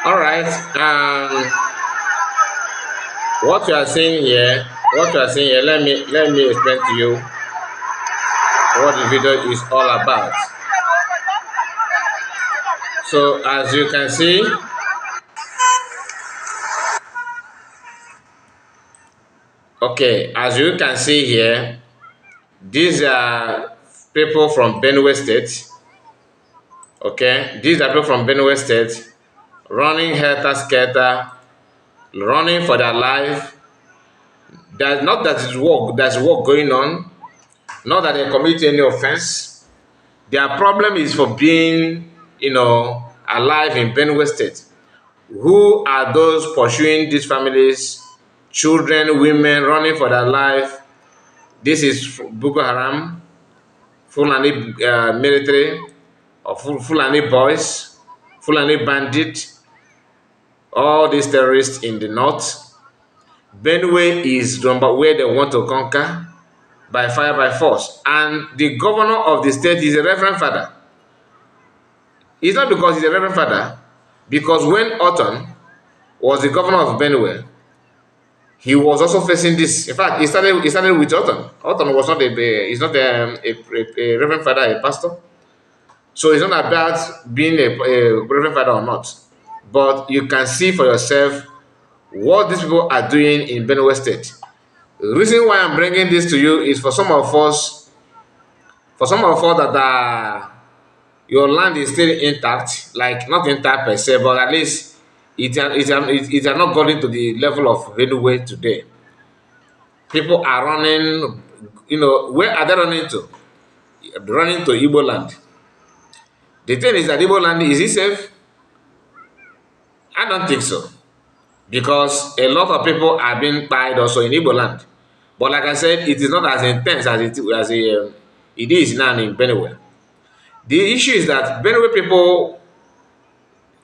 All right. What you are saying here, let me explain to you what the video is all about. So, as you can see, okay, as you can see here, these are people from Benue State. Okay, these are people from Benue State running helter skelter, running for their life. That not that it's work, there's work going on, not that they commit any offense. Their problem is for being, alive in Benue State. Who are those pursuing these families, children, women, running for their life? This is Boko Haram, Fulani military, or Fulani boys, Fulani bandit, all these terrorists in the north. Benue is number where they want to conquer by fire, by force. And the governor of the state is a reverend father. It's not because he's a reverend father, because when Otton was the governor of Benue, he was also facing this. In fact, he started with Otton. Otton was not he's not a reverend father, a pastor. So it's not about being a reverend father or not. But you can see for yourself what these people are doing in Benue State. The reason why I'm bringing this to you is for some of us that are your land is still intact, like not intact per se, but at least it has not gotten to the level of Benue today. People are running, where are they running to? Running to Igbo land. The thing is that Igbo land, is it safe? I don't think so. Because a lot of people are being tied also in Igbo land. But like I said, it is not as intense it is now in Benue. The issue is that Benue people,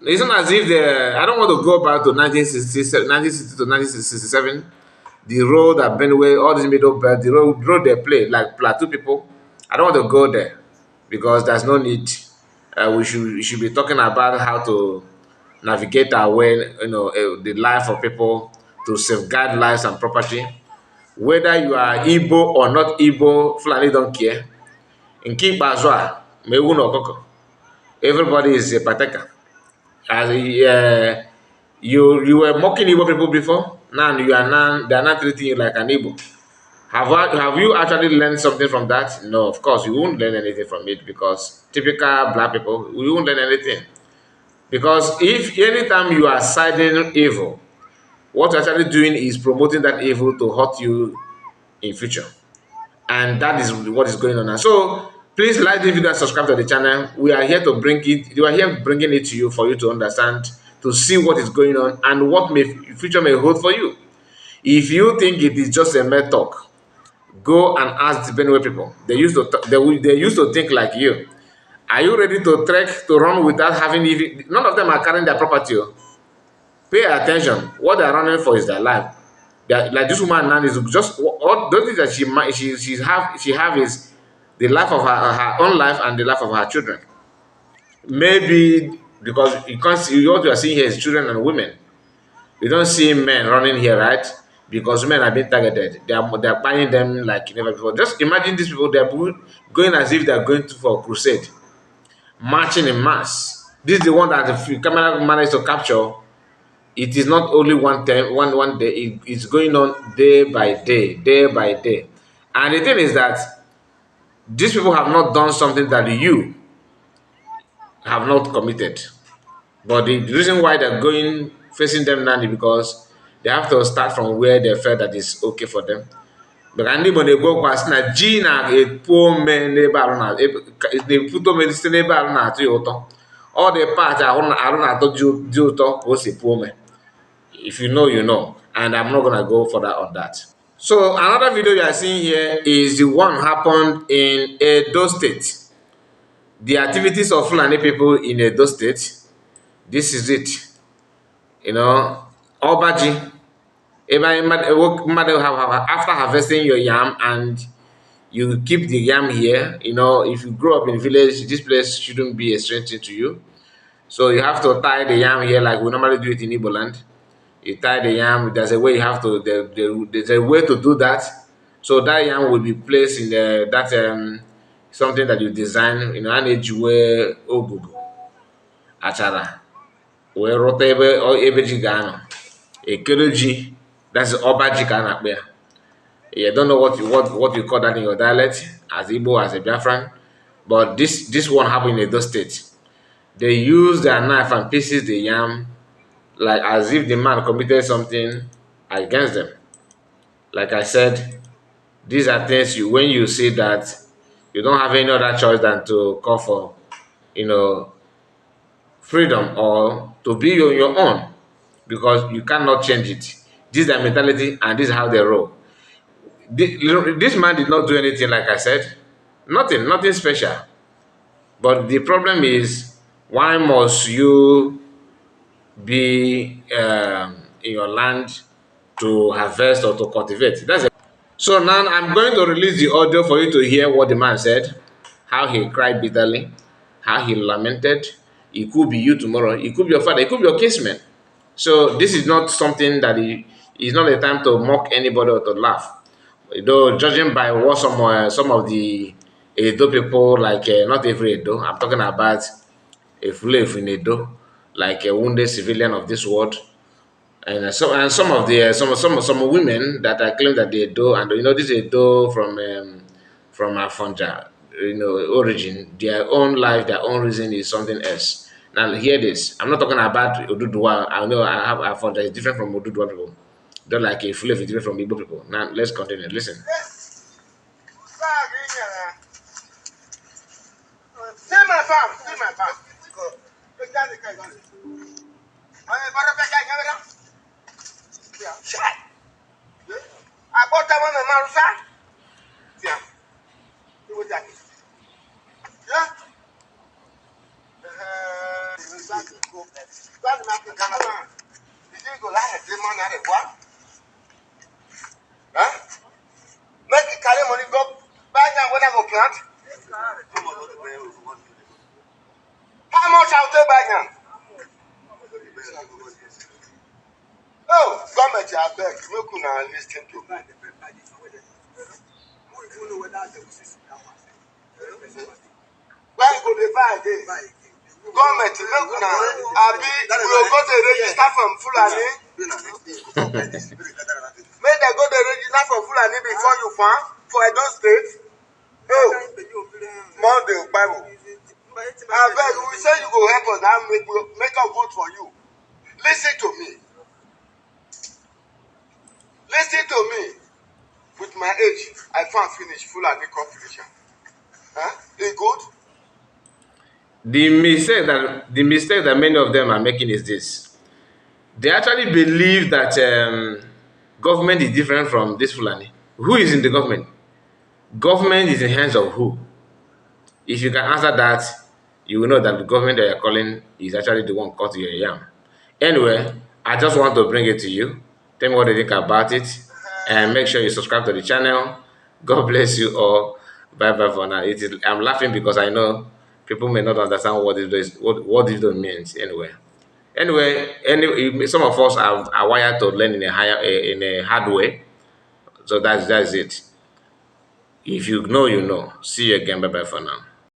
it's not as if I don't want to go back to 1960 to 1967. The road at Benue, all these middle belt, the road they play, like Plateau people. I don't want to go there because there's no need. We should be talking about how to navigate our way, the life of people, to safeguard lives and property. Whether you are Igbo or not Igbo, Fulani don't care. In Kibazwa, Mewu no Koko, everybody is a partaker. As you were mocking Igbo people before, now they are not treating you like an Igbo. Have you actually learned something from that? No, of course you won't learn anything from it, because typical black people, we won't learn anything. Because if anytime you are siding evil, what you're actually doing is promoting that evil to hurt you in future. And that is what is going on now. So please like this video and subscribe to the channel. We are here to bringing it to you for you to understand, to see what is going on and what future may hold for you. If you think it is just a mere talk, go and ask the Benue people. They used to think like you. Are you ready to trek, to run without having even... None of them are carrying their property. Pay attention. What they are running for is their life. Like this woman now is just... All those things that she have is the life of her own life and the life of her children. Maybe because you can't see... What you are seeing here is children and women. You don't see men running here, right? Because men are being targeted. They are buying them like never before. Just imagine these people, they're going as if they're going for a crusade, marching in mass. This is the one that the camera managed to capture. It is not only one time, one day. It's going on day by day, day by day. And the thing is that these people have not done something that you have not committed. But the reason why they're going facing them now is because they have to start from where they felt that is okay for them. But when they go past na G na a poor man neighbor na they put them in the neighbor na to all the parts are not to was a poor man. If you know, you know. And I'm not gonna go further on that. So another video you are seeing here is the one happened in Edo State. The activities of Fulani people in Edo State. This is it. Obaji. After harvesting your yam and you keep the yam here, if you grow up in a village, this place shouldn't be a strange thing to you. So you have to tie the yam here like we normally do it in Igbo land. You tie the yam. There's a way you have to. There's a way to do that. So that yam will be placed in that something that you design. You know, an edge where ogugu achara wee rụta ebe ji ga-anọ ekere ji. That's ọba ji ka a na-akpọ ya. I don't know what you call that in your dialect as Igbo, as a Biafran, but this one happened in Edo State. They use their knife and pieces the yam like as if the man committed something against them. Like I said, these are things when you see that, you don't have any other choice than to call for, you know, freedom or to be on your own because you cannot change it. This is their mentality and this is how they roll. This man did not do anything, like I said, nothing special. But the problem is, why must you be in your land to harvest or to cultivate? So now I'm going to release the audio for you to hear what the man said, how he cried bitterly, how he lamented. It could be you tomorrow, it could be your father, it could be your kinsman. So this is not something that is not a time to mock anybody or to laugh. Though judging by what some of the Edo people, like not every Edo, I'm talking about a slave in Edo, like a wounded civilian of this world, and some of the some women that I claim that they do, and this is do from Afonja, origin. Their own life, their own reason is something else. Now hear this. I'm not talking about Oduduwa. I know I have Afonja is different from Oduduwa people. Don't like a full is different from Igbo people. Now let's continue. Listen. See my farm. See my farm. I bought that one in Marusa. Yeah. See what that is. Yeah. Did you go like a demon at it? What? Huh? Make it carry money go buy now when I go plant. How much I'll take buy now? Oh, government, I beg, you could not listen to me. Why go they buy again? Government, look now. I be will go to register from Fulani. May they go to register from Fulani before you farm for Edo State. Oh, Monday Bible. I beg, we say you go help us now, make a vote for you. Listen to me. Listen to me. With my age, I can't finish Fulani competition. Huh? They good? The mistake that many of them are making is this. They actually believe that government is different from this Fulani. Who is in the government? Government is in the hands of who? If you can answer that, you will know that the government that you're calling is actually the one cutting your yam. Anyway, I just want to bring it to you. Tell me what you think about it. And make sure you subscribe to the channel. God bless you all. Bye bye for now. I'm laughing because I know people may not understand what this means anyway. Some of us are wired to learn in a hard way. So that's it. If you know, you know. See you again. Bye bye for now.